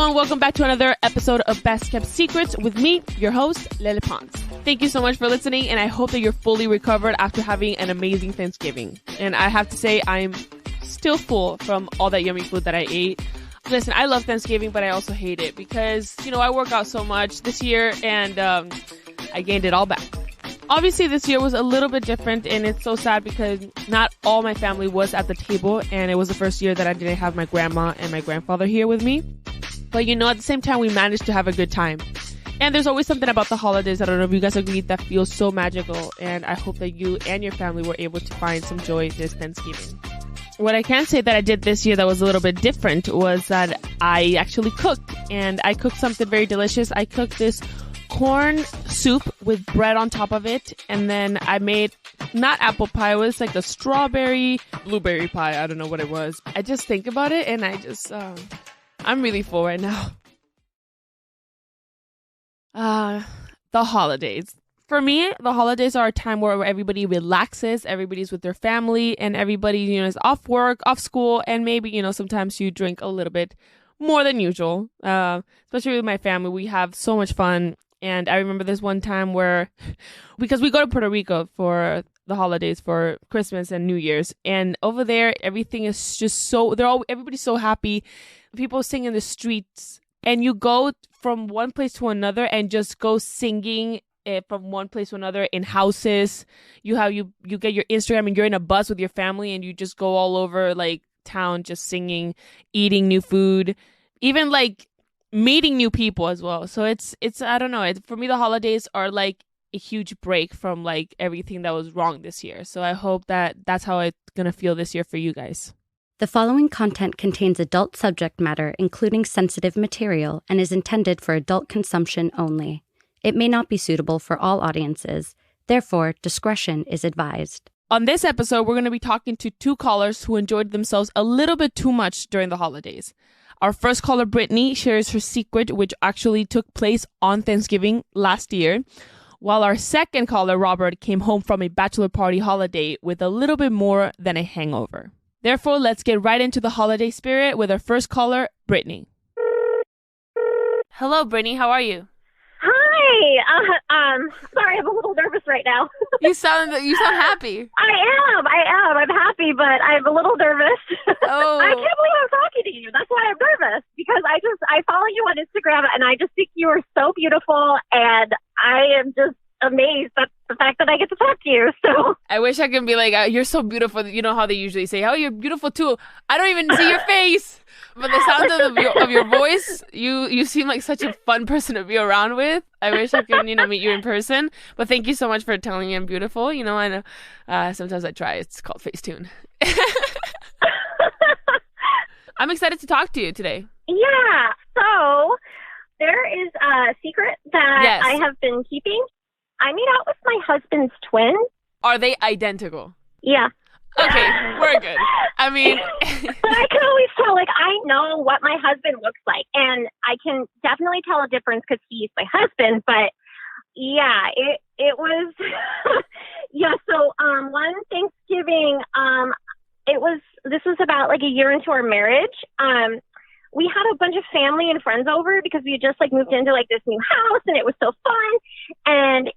everyone. Welcome back to another episode of Best Kept Secrets with me, your host, Lele Pons. Thank you so much for listening, and I hope that you're fully recovered after having an amazing Thanksgiving. And I have to say, I'm still full from all that yummy food that I ate. Listen, I love Thanksgiving, but I also hate it because, I work out so much this year, and I gained it all back. Obviously, this year was a little bit different, and it's so sad because not all my family was at the table, and it was the first year that I didn't have my grandma and my grandfather here with me. But, at the same time, we managed to have a good time. And there's always something about the holidays, I don't know if you guys agree, that feels so magical, and I hope that you and your family were able to find some joy this Thanksgiving. What I can say that I did this year that was a little bit different was that I actually cooked, and I cooked something very delicious. I cooked this corn soup with bread on top of it, and then I made not apple pie, it was like a strawberry blueberry pie. I don't know what it was. I just think about it and I just I'm really full right now. The holidays. For me, the holidays are a time where everybody relaxes, everybody's with their family, and everybody, is off work, off school, and maybe, sometimes you drink a little bit more than usual. Especially with my family, we have so much fun. And I remember this one time where, because we go to Puerto Rico for the holidays, for Christmas and New Year's, and over there, everything is just everybody's so happy. People sing in the streets, and you go from one place to another and just go singing from one place to another in houses. You get your Instagram and you're in a bus with your family and you just go all over like town just singing, eating new food, even like meeting new people as well. So it's I don't know. For me, the holidays are like a huge break from like everything that was wrong this year. So I hope that that's how it's going to feel this year for you guys. The following content contains adult subject matter, including sensitive material, and is intended for adult consumption only. It may not be suitable for all audiences. Therefore, discretion is advised. On this episode, we're going to be talking to two callers who enjoyed themselves a little bit too much during the holidays. Our first caller, Brittany, shares her secret, which actually took place on Thanksgiving last year, while our second caller, Robert, came home from a bachelor party holiday with a little bit more than a hangover. Therefore, let's get right into the holiday spirit with our first caller, Brittany. Hello, Brittany. How are you? Hi. Sorry, I'm a little nervous right now. You sound happy. I am. I'm happy, but I'm a little nervous. Oh. I can't believe I'm talking to you. That's why I'm nervous, because I follow you on Instagram, and I just think you are so beautiful, and I am just amazed at the fact that I get to talk to you. So I wish I could be like, you're so beautiful. You know how they usually say, oh, you're beautiful too. I don't even see your face. But the sound of your voice, you seem like such a fun person to be around with. I wish I could, meet you in person. But thank you so much for telling me I'm beautiful. I know sometimes I try. It's called Facetune. I'm excited to talk to you today. Yeah. So there is a secret that I have been keeping. I made out with my husband's twin. Are they identical? Yeah. Okay, we're good. I mean... But I can always tell, I know what my husband looks like, and I can definitely tell a difference because he's my husband, but yeah, it was... yeah, so one Thanksgiving, this was about a year into our marriage. We had a bunch of family and friends over because we had just moved into this new house, and it was so fun, and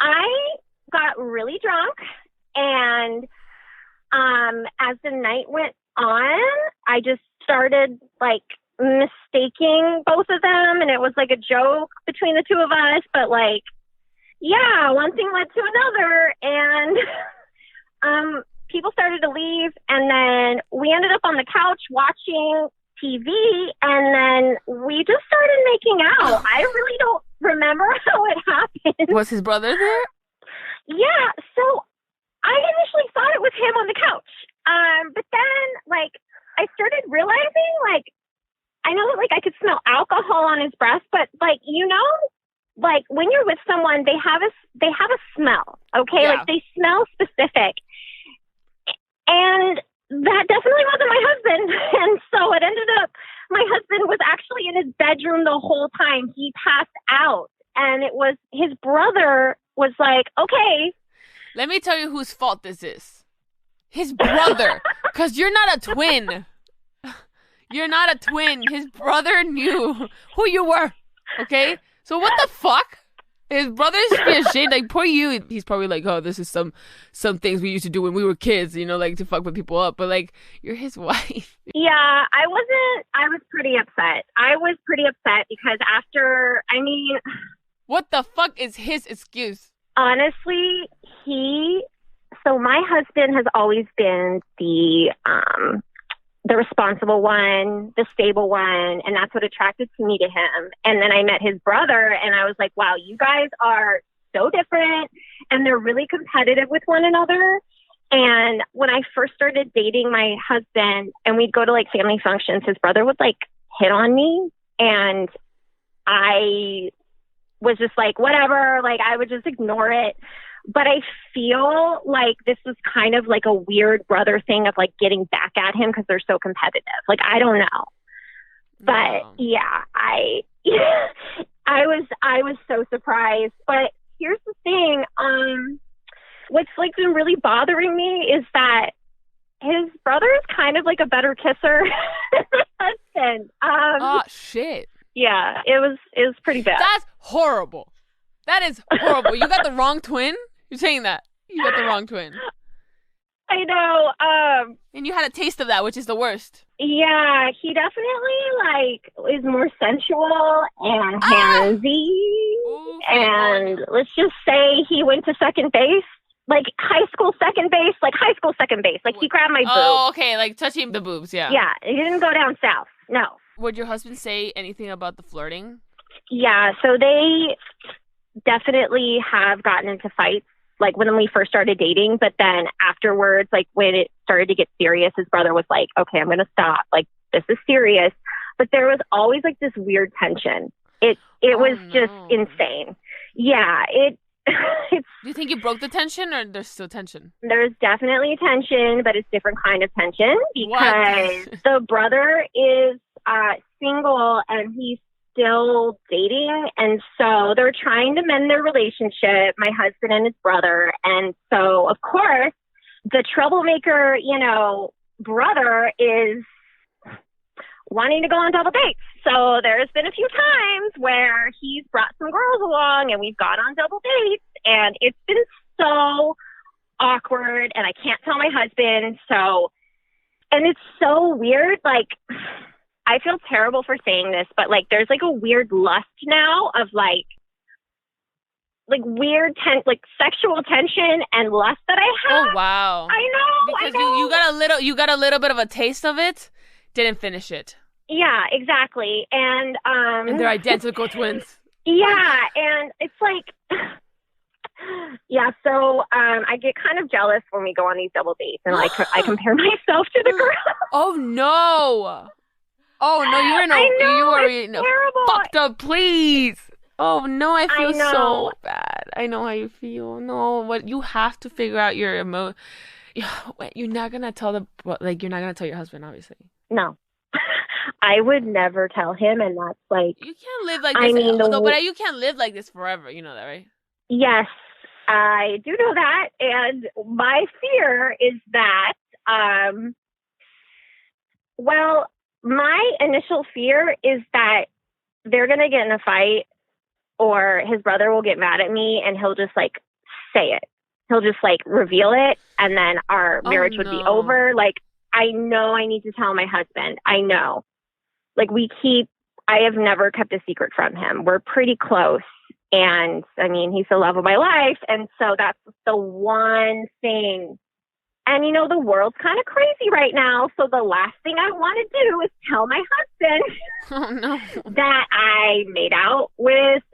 I got really drunk. And as the night went on, I just started mistaking both of them, and it was a joke between the two of us. But yeah, one thing led to another, and people started to leave, and then we ended up on the couch watching TV, and then we just started making out. I really don't remember how it happened. Was his brother there? Yeah, so I initially thought it was him on the couch. But then, I started realizing, I know that, I could smell alcohol on his breath, but, when you're with someone, they have a smell, okay? Yeah. They smell specific. And that definitely wasn't my husband. And so it ended up, my husband was actually in his bedroom the whole time. He passed out. And it was, his brother was okay. Let me tell you whose fault this is. His brother. Because you're not a twin. You're not a twin. His brother knew who you were. Okay? So what the fuck? His brother should be ashamed. Like, poor you. He's probably like, oh, this is some things we used to do when we were kids, like to fuck with people up. But like, you're his wife. Yeah, I was pretty upset. I was pretty upset because what the fuck is his excuse? Honestly, so my husband has always been the responsible one, the stable one, and that's what attracted me to him. And then I met his brother, and I was like, wow, you guys are so different, and they're really competitive with one another. And when I first started dating my husband, and we'd go to like family functions, his brother would like hit on me, and I was just like, whatever, like I would just ignore it. But I feel like this was kind of like a weird brother thing of like getting back at him because they're so competitive. Like, I don't know. But yeah, I was so surprised. But here's the thing. What's like been really bothering me is that his brother is kind of like a better kisser than my husband. Oh shit. Yeah, it was pretty bad. That's horrible. That is horrible. You got the wrong twin? You're saying that. You got the wrong twin. I know. And you had a taste of that, which is the worst. Yeah, he definitely like is more sensual and handsy. And let's just say he went to second base. Like high school second base. Like he grabbed my boob. Oh, okay. Like touching the boobs, yeah. Yeah, he didn't go down south. No. Would your husband say anything about the flirting? Yeah, so they definitely have gotten into fights, like when we first started dating. But then afterwards, like when it started to get serious, his brother was like, okay, I'm going to stop. Like, this is serious. But there was always like this weird tension. It was just insane. Yeah, it's. Do you think you broke the tension or there's still tension? There's definitely tension, but it's different kind of tension because the brother is single and he's still dating, and so they're trying to mend their relationship, my husband and his brother. And so of course the troublemaker, brother is wanting to go on double dates. So there's been a few times where he's brought some girls along and we've gone on double dates, and it's been so awkward, and I can't tell my husband. So, and it's so weird, like I feel terrible for saying this, but like there's like a weird lust now of like weird sexual tension and lust that I have. Oh wow! I know because I know. you got a little bit of a taste of it, didn't finish it. Yeah, exactly, and they're identical twins. Yeah, and it's like. Yeah, so I get kind of jealous when we go on these double dates, and like I compare myself to the girl. Oh no! Oh no, you are in a fucked up place. Oh no, I feel so bad. I know how you feel. No, what you have to figure out your You're not gonna tell you're not gonna tell your husband, obviously. No, I would never tell him, and that's like you can't live like this. But you can't live like this forever. You know that, right? Yes, I do know that, and my fear is that, my initial fear is that they're going to get in a fight, or his brother will get mad at me and he'll just like say it. He'll just like reveal it, and then our marriage would be over. Like, I know I need to tell my husband. I know. Like, I have never kept a secret from him. We're pretty close. And I mean, he's the love of my life. And so that's the one thing. And, the world's kind of crazy right now. So the last thing I want to do is tell my husband that I made out with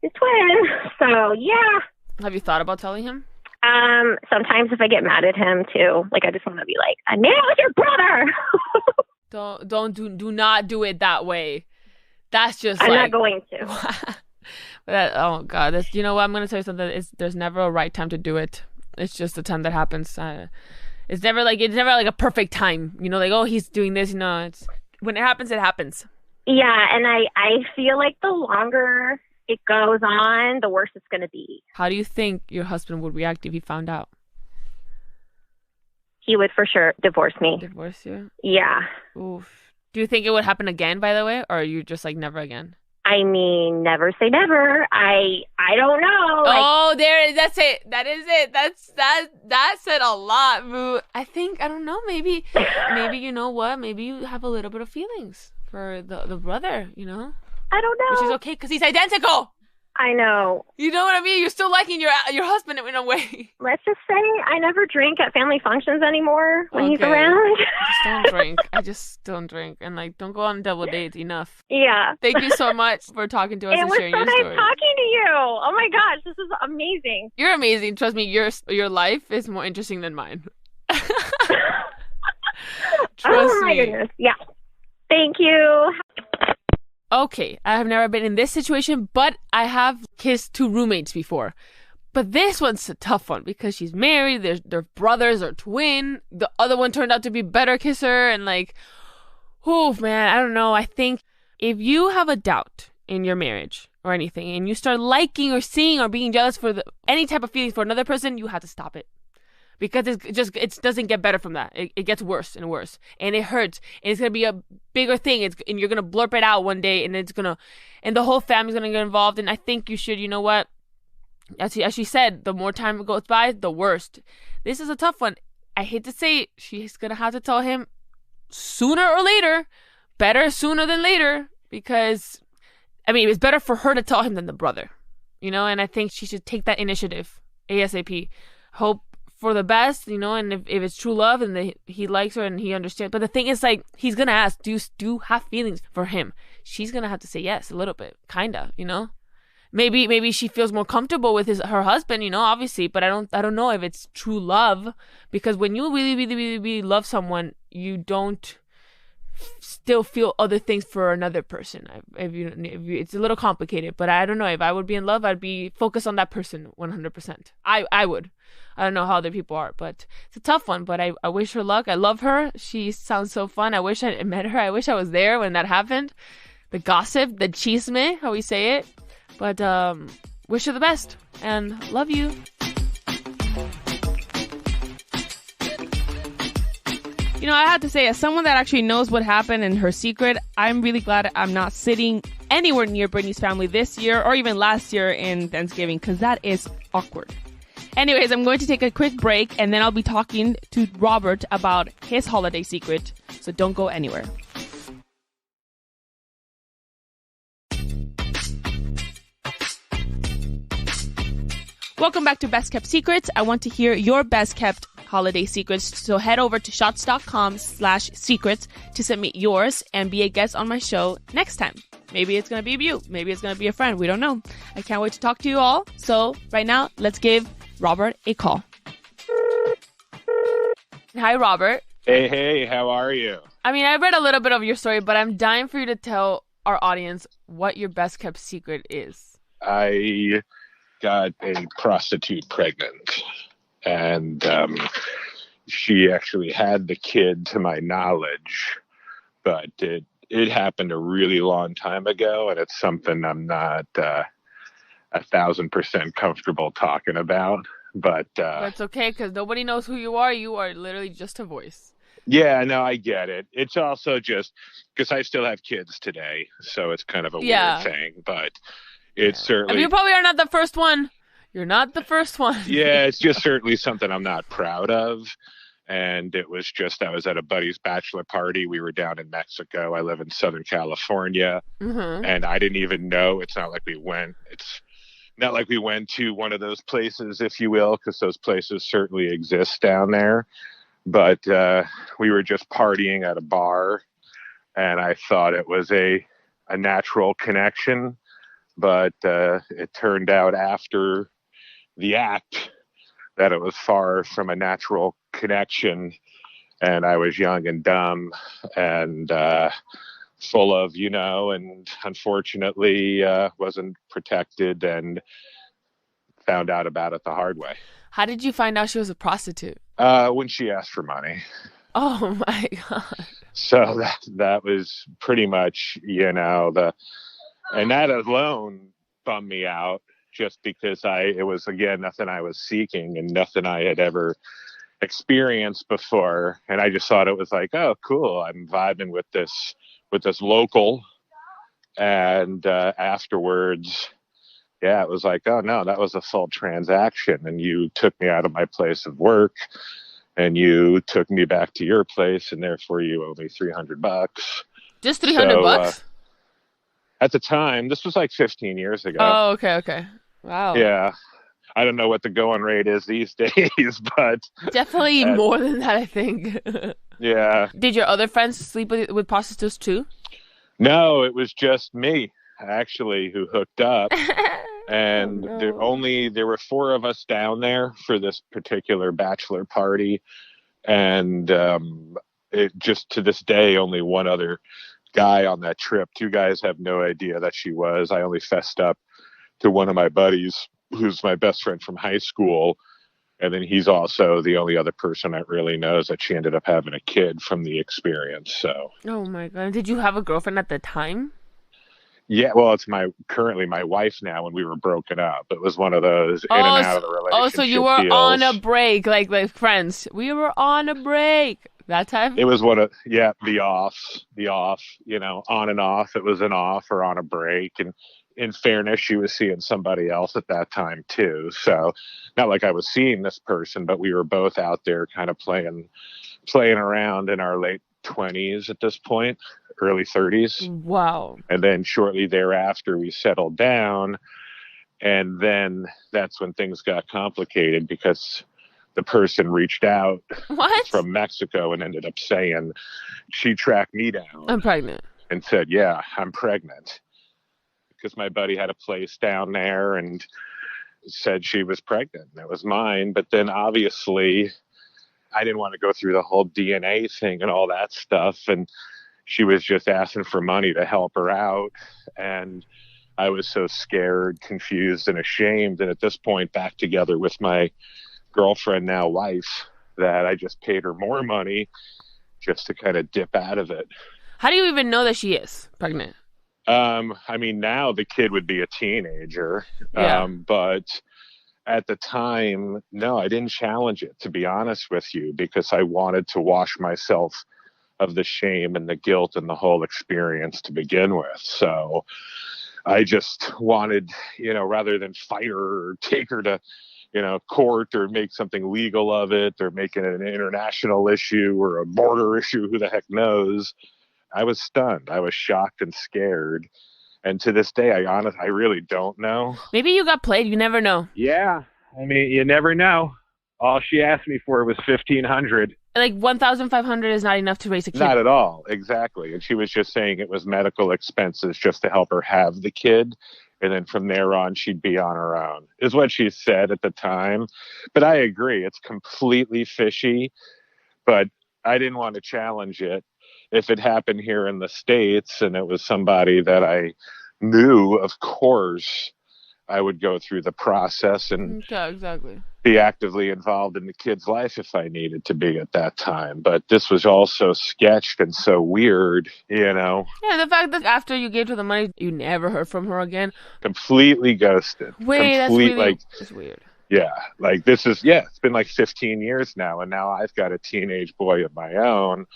his twin. So, yeah. Have you thought about telling him? Sometimes if I get mad at him, too. Like, I just want to be like, I made out with your brother. Do not do it that way. That's just I'm not going to. Oh God, you know what? I'm gonna tell you something. There's never a right time to do it. It's just the time that happens. It's never like a perfect time. Like, oh, he's doing this. It's when it happens, it happens. Yeah, and I feel like the longer it goes on, the worse it's gonna be. How do you think your husband would react if he found out? he would for sure divorce me. Divorce you? Yeah. Oof. Do you think it would happen again, by the way? Or are you just like never again? I mean, never say never. I don't know. Oh, that's it. That is it. That said a lot, Boo. I don't know, maybe you know what? Maybe you have a little bit of feelings for the brother, you know? I don't know. Which is okay, because he's identical. I know. You know what I mean? You're still liking your husband in a way. Let's just say I never drink at family functions anymore when he's around. Just don't drink. I just don't drink. And like, don't go on double dates. Enough. Yeah. Thank you so much for talking to us and sharing your story. It was so nice talking to you. Oh my gosh, this is amazing. You're amazing. Trust me, your life is more interesting than mine. Oh my goodness. Yeah. Thank you. Okay, I have never been in this situation, but I have kissed two roommates before. But this one's a tough one because she's married, their brothers are twin. The other one turned out to be a better kisser, and like, oh man, I don't know. I think if you have a doubt in your marriage or anything, and you start liking or seeing or being jealous for any type of feelings for another person, you have to stop it. Because it doesn't get better from that. It gets worse and worse. And it hurts. And it's going to be a bigger thing. And you're going to blurp it out one day. And and the whole family's going to get involved. And I think you should, you know what? As she said, the more time goes by, the worse. This is a tough one. I hate to say it. She's going to have to tell him sooner or later. Better sooner than later. Because, I mean, it's better for her to tell him than the brother. You know? And I think she should take that initiative ASAP. Hope for the best, you know, and if it's true love and he likes her and he understands. But the thing is, like, he's going to ask, do you have feelings for him? She's going to have to say yes, a little bit, kind of, you know? Maybe she feels more comfortable with her husband, you know, obviously, but I don't know if it's true love, because when you really, really, really, really love someone, you don't still feel other things for another person. If you, it's a little complicated, but I don't know. If I would be in love, I'd be focused on that person 100%. I would. I don't know how other people are, but it's a tough one. But I wish her luck. I love her. She sounds so fun. I wish I met her. I wish I was there when that happened. The gossip, the chisme, how we say it. But wish her the best and love you. You know, I have to say, as someone that actually knows what happened and her secret, I'm really glad I'm not sitting anywhere near Brittany's family this year or even last year in Thanksgiving, because that is awkward. Anyways, I'm going to take a quick break and then I'll be talking to Robert about his holiday secret. So don't go anywhere. Welcome back to Best Kept Secrets. I want to hear your best kept holiday secrets. So head over to shots.com/secrets to submit yours and be a guest on my show next time. Maybe it's going to be you. Maybe it's going to be a friend. We don't know. I can't wait to talk to you all. So right now, let's give Robert a call. Hi, Robert. Hey, how are you? I mean, I read a little bit of your story, but I'm dying for you to tell our audience what your best kept secret is. I got a prostitute pregnant, and she actually had the kid to my knowledge, but it happened a really long time ago, and it's something I'm not 1,000% comfortable talking about. But that's okay, because nobody knows who you are. You are literally just a voice. Yeah, no, I get it. It's also just because I still have kids today, so it's kind of a weird thing. But it's certainly. I mean, you probably are not the first one. You're not the first one. Yeah, it's just certainly something I'm not proud of. And it was just, I was at a buddy's bachelor party. We were down in Mexico. I live in Southern California. Mm-hmm. And I didn't even know. It's not like we went to one of those places, if you will, because those places certainly exist down there. But we were just partying at a bar, and I thought it was a natural connection. But it turned out after the act that it was far from a natural connection, and I was young and dumb and full of, and unfortunately wasn't protected and found out about it the hard way. How did you find out she was a prostitute? When she asked for money. Oh my God. So that was pretty much, and that alone bummed me out, just because it was, again, nothing I was seeking and nothing I had ever experience before, and I just thought it was like, oh, cool, I'm vibing with this local. And afterwards, yeah, it was like, oh no, that was a full transaction, and you took me out of my place of work, and you took me back to your place, and therefore you owe me $300. Just $300? At the time, this was like 15 years ago. Oh, okay. Wow. Yeah. I don't know what the going rate is these days, but definitely more than that, I think. Yeah. Did your other friends sleep with prostitutes too? No, it was just me, actually, who hooked up. And there were 4 of us down there for this particular bachelor party. And it just to this day, only one other guy on that trip. 2 guys have no idea that she was. I only fessed up to one of my buddies, who's my best friend from high school. And then he's also the only other person that really knows that she ended up having a kid from the experience. So. Oh my God. Did you have a girlfriend at the time? Yeah, well, it's currently my wife now. When we were broken up, it was one of those in and out of the relationship. Oh, so you were deals. On a break, like friends. We were on a break that time. It was the off, on and off. It was an off or on a break. And in fairness, she was seeing somebody else at that time too. So not like I was seeing this person, but we were both out there kind of playing around in our late 20s at this point, early 30s. Wow. And then shortly thereafter, we settled down. And then that's when things got complicated, because the person reached out from Mexico and ended up saying she tracked me down. I'm pregnant. And said, yeah, I'm pregnant. Because my buddy had a place down there and said she was pregnant. That was mine. But then obviously I didn't want to go through the whole DNA thing and all that stuff. And she was just asking for money to help her out. And I was so scared, confused, and ashamed. And at this point, back together with my girlfriend, now wife, that I just paid her more money just to kind of dip out of it. How do you even know that she is pregnant? I mean, now the kid would be a teenager. Yeah. But at the time, no, I didn't challenge it, to be honest with you, because I wanted to wash myself of the shame and the guilt and the whole experience to begin with. So I just wanted, rather than fight her or take her to, court or make something legal of it or make it an international issue or a border issue, who the heck knows. I was stunned. I was shocked and scared. And to this day, I really don't know. Maybe you got played. You never know. Yeah. I mean, you never know. All she asked me for was $1,500. Like $1,500 is not enough to raise a kid. Not at all. Exactly. And she was just saying it was medical expenses just to help her have the kid. And then from there on, she'd be on her own, is what she said at the time. But I agree. It's completely fishy. But I didn't want to challenge it. If it happened here in the States and it was somebody that I knew, of course, I would go through the process and be actively involved in the kid's life if I needed to be at that time. But this was all so sketched and so weird, Yeah, the fact that after you gave her the money, you never heard from her again. Completely ghosted. Wait, that's really it's weird. Yeah, it's been like 15 years now, and now I've got a teenage boy of my own.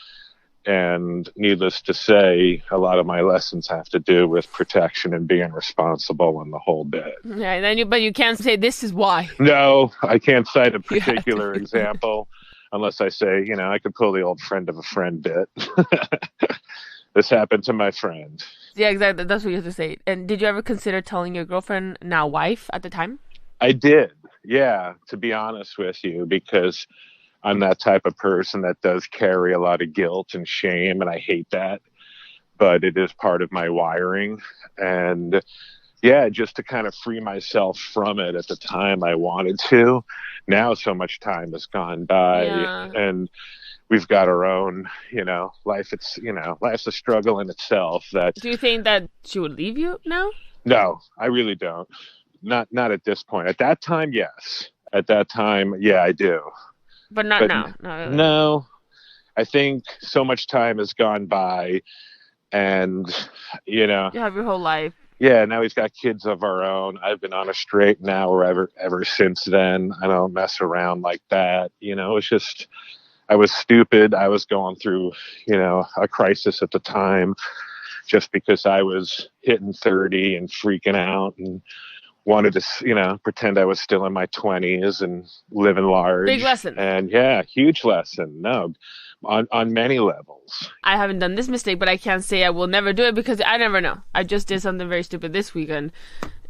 And needless to say, a lot of my lessons have to do with protection and being responsible and the whole bit. Yeah, but you can't say this is why. No, I can't cite a particular example unless I say, I could pull the old friend of a friend bit. This happened to my friend. Yeah, exactly. That's what you have to say. And did you ever consider telling your girlfriend, now wife, at the time? I did. Yeah, to be honest with you, because I'm that type of person that does carry a lot of guilt and shame, and I hate that. But it is part of my wiring. And yeah, just to kind of free myself from it at the time I wanted to. Now so much time has gone by, and we've got our own, life. It's, life's a struggle in itself. Do you think that she would leave you now? No, I really don't. Not at this point. At that time, yes. At that time, yeah, I do. But not now. No, I think so much time has gone by, and you have your whole life. Yeah, now he's got kids of our own. I've been on a straight now ever since then. I don't mess around like that. It's just, I was stupid. I was going through, a crisis at the time just because I was hitting 30 and freaking out and wanted to, pretend I was still in my 20s and living large. Big lesson. And yeah, huge lesson. No, on many levels. I haven't done this mistake, but I can't say I will never do it because I never know. I just did something very stupid this weekend,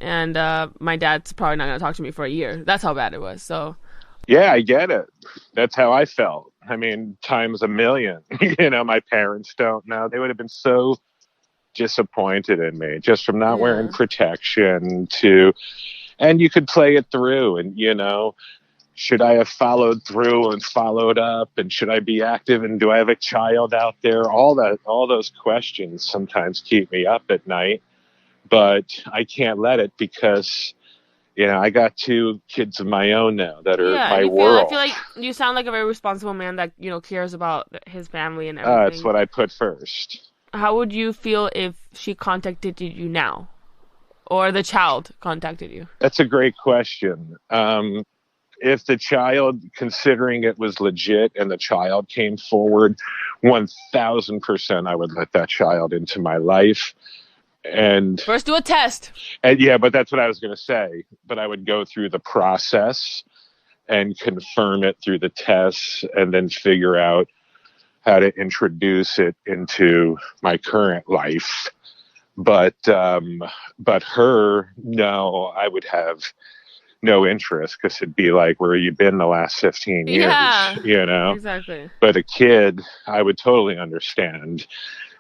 and my dad's probably not going to talk to me for a year. That's how bad it was. So, yeah, I get it. That's how I felt. I mean, times a million. My parents don't know. They would have been so disappointed in me just from not wearing protection to, and you could play it through and, should I have followed through and followed up, and should I be active, and do I have a child out there? All those questions sometimes keep me up at night, but I can't let it because, I got 2 kids of my own now that are my world. I feel like you sound like a very responsible man that, cares about his family and everything. That's what I put first. How would you feel if she contacted you now, or the child contacted you? That's a great question. If the child, considering it was legit and the child came forward, 1,000% I would let that child into my life. And first do a test. And yeah, but that's what I was going to say. But I would go through the process and confirm it through the tests and then figure out how to introduce it into my current life. But her, no, I would have no interest because it'd be like, where have you been the last 15 years? Yeah, exactly. But a kid, I would totally understand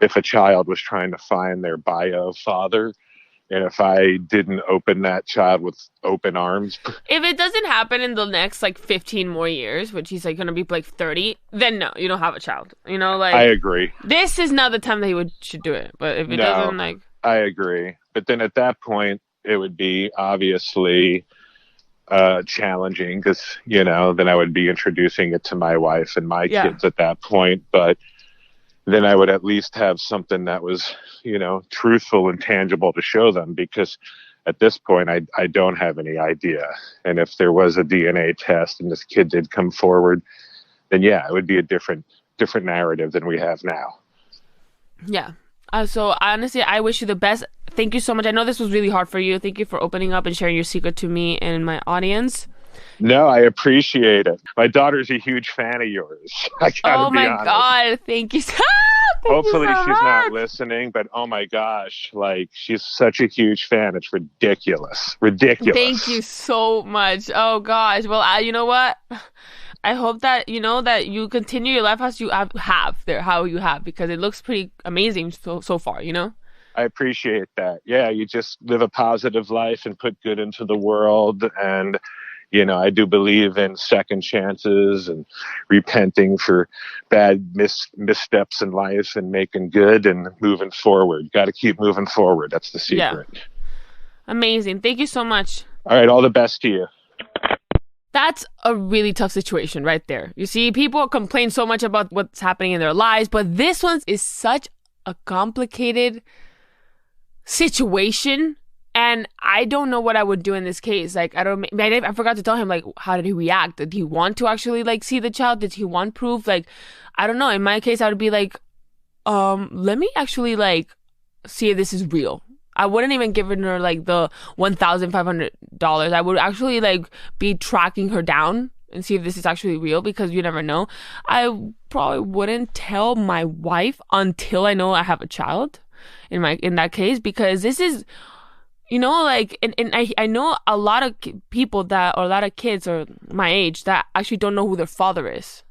if a child was trying to find their bio father, and if I didn't open that child with open arms. If it doesn't happen in the next 15 more years, which he's going to be 30, then no, you don't have a child. I agree. This is not the time that he should do it. But if it doesn't, I agree. But then at that point, it would be obviously challenging because, then I would be introducing it to my wife and my kids at that point. But then I would at least have something that was, truthful and tangible to show them, because at this point I don't have any idea. And if there was a DNA test and this kid did come forward, then yeah, it would be a different narrative than we have now. Yeah. So honestly, I wish you the best. Thank you so much. I know this was really hard for you. Thank you for opening up and sharing your secret to me and my audience. No, I appreciate it. My daughter's a huge fan of yours. I gotta be honest. Oh my God. Thank you. Hopefully she's not listening, but oh my gosh, she's such a huge fan. It's ridiculous. Thank you so much. Oh gosh. Well, you know what? I hope that, that you continue your life as you have, because it looks pretty amazing so far, I appreciate that. Yeah, you just live a positive life and put good into the world. And, I do believe in second chances and repenting for bad missteps in life and making good and moving forward. Got to keep moving forward. That's the secret. Yeah. Amazing. Thank you so much. All right. All the best to you. That's a really tough situation right there. You see, people complain so much about what's happening in their lives, but this one is such a complicated situation, and I don't know what I would do in this case. I forgot to tell him, how did he react? Did he want to actually, see the child? Did he want proof? I don't know. In my case, I would be let me actually, see if this is real. I wouldn't even give her the $1,500. I would actually be tracking her down and see if this is actually real, because you never know. I probably wouldn't tell my wife until I know I have a child in that case, because this is, and I know a lot of people or a lot of kids or my age that actually don't know who their father is,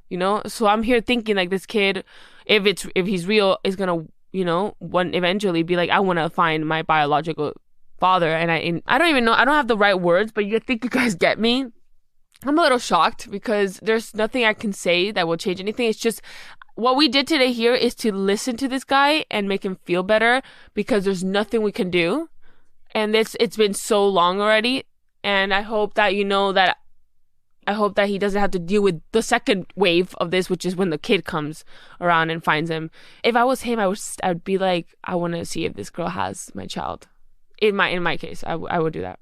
So I'm here thinking this kid, if he's real, is gonna eventually be I want to find my biological father. And I don't even know, I don't have the right words, but you think you guys get me. I'm a little shocked because there's nothing I can say that will change anything. It's just what we did today here is to listen to this guy and make him feel better, because there's nothing we can do. And it's been so long already. And I hope that I hope that he doesn't have to deal with the second wave of this, which is when the kid comes around and finds him. If I was him, I would be I want to see if this girl has my child. In my case, I would do that.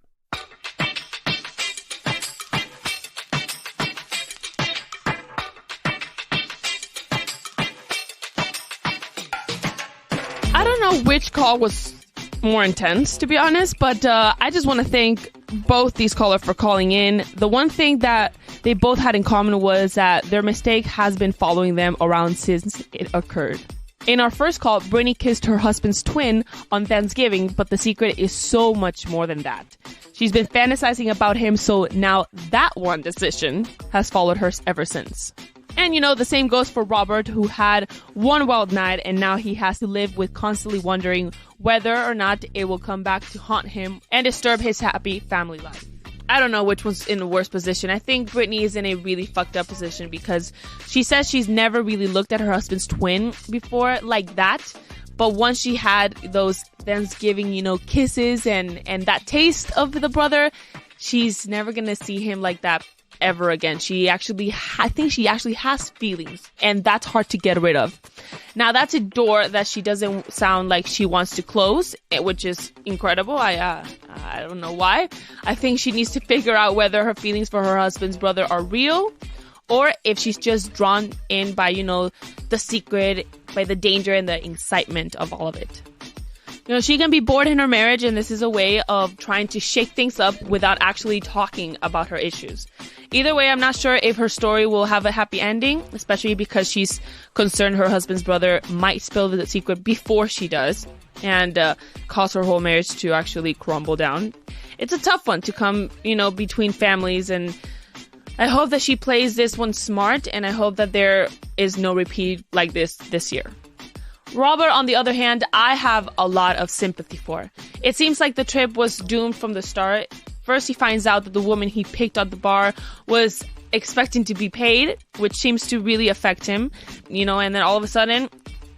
I don't know which call was more intense, to be honest, but I just want to thank both these callers for calling in. The one thing that they both had in common was that their mistake has been following them around since it occurred. In our first call, Brittany kissed her husband's twin on Thanksgiving, but the secret is so much more than that. She's been fantasizing about him, so now that one decision has followed her ever since. And the same goes for Robert, who had one wild night and now he has to live with constantly wondering whether or not it will come back to haunt him and disturb his happy family life. I don't know which one's in the worst position. I think Brittany is in a really fucked up position because she says she's never really looked at her husband's twin before like that. But once she had those Thanksgiving, kisses and that taste of the brother, she's never going to see him like that ever again. I think she actually has feelings, and that's hard to get rid of. Now, that's a door that she doesn't sound like she wants to close, which is incredible. I don't know why. I think she needs to figure out whether her feelings for her husband's brother are real, or if she's just drawn in by, the secret, by the danger and the excitement of all of it. She can be bored in her marriage, and this is a way of trying to shake things up without actually talking about her issues. Either way, I'm not sure if her story will have a happy ending, especially because she's concerned her husband's brother might spill the secret before she does and cause her whole marriage to actually crumble down. It's a tough one to come, between families, and I hope that she plays this one smart, and I hope that there is no repeat like this year. Robert, on the other hand, I have a lot of sympathy for. It seems like the trip was doomed from the start. First, he finds out that the woman he picked at the bar was expecting to be paid, which seems to really affect him, and then all of a sudden,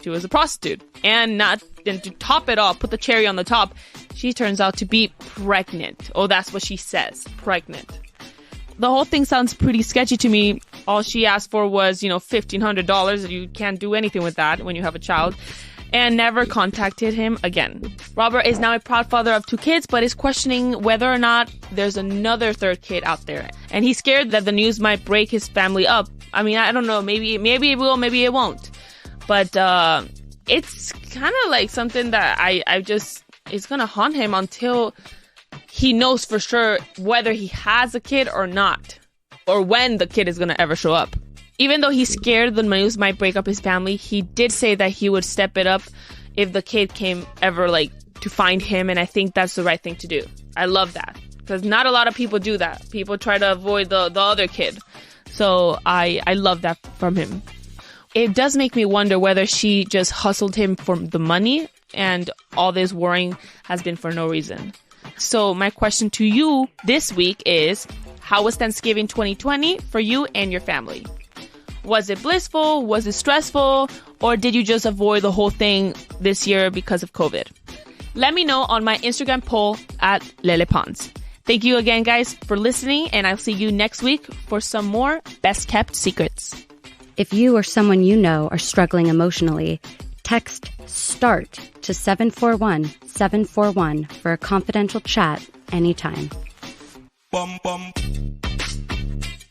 she was a prostitute. And to top it off, put the cherry on the top, she turns out to be pregnant. Oh, that's what she says, pregnant. The whole thing sounds pretty sketchy to me. All she asked for was, $1,500. You can't do anything with that when you have a child. And never contacted him again. Robert is now a proud father of 2 kids, but is questioning whether or not there's another third kid out there. And he's scared that the news might break his family up. I mean, I don't know. Maybe it will, maybe it won't. But it's kind of like something that it's going to haunt him until he knows for sure whether he has a kid or not, or when the kid is going to ever show up. Even though he's scared the news might break up his family, he did say that he would step it up if the kid came ever to find him, and I think that's the right thing to do. I love that, because not a lot of people do that. People try to avoid the other kid. So I love that from him. It does make me wonder whether she just hustled him for the money and all this worrying has been for no reason. So my question to you this week is, how was Thanksgiving 2020 for you and your family? Was it blissful? Was it stressful? Or did you just avoid the whole thing this year because of COVID? Let me know on my Instagram poll at Lele Pons. Thank you again, guys, for listening, and I'll see you next week for some more Best Kept Secrets. If you or someone you know are struggling emotionally, text START to 741-741 for a confidential chat anytime.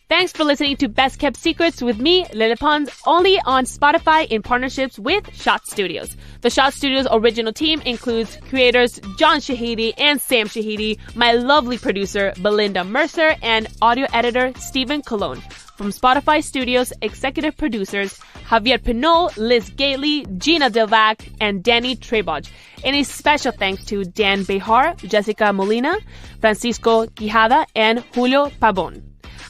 Thanks for listening to Best Kept Secrets with me, Lele Pons, only on Spotify in partnerships with Shot Studios. The Shot Studios original team includes creators John Shahidi and Sam Shahidi, my lovely producer Belinda Mercer, and audio editor Stephen Colon. From Spotify Studios, executive producers Javier Pinol, Liz Gately, Gina Delvac, and Danny Treboj. And a special thanks to Dan Behar, Jessica Molina, Francisco Quijada, and Julio Pabon.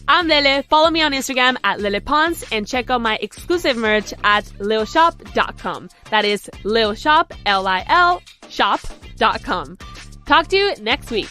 I'm Lele. Follow me on Instagram at Lele Pons and check out my exclusive merch at lilshop.com. That is Lil Shop, Lil shop.com. Talk to you next week.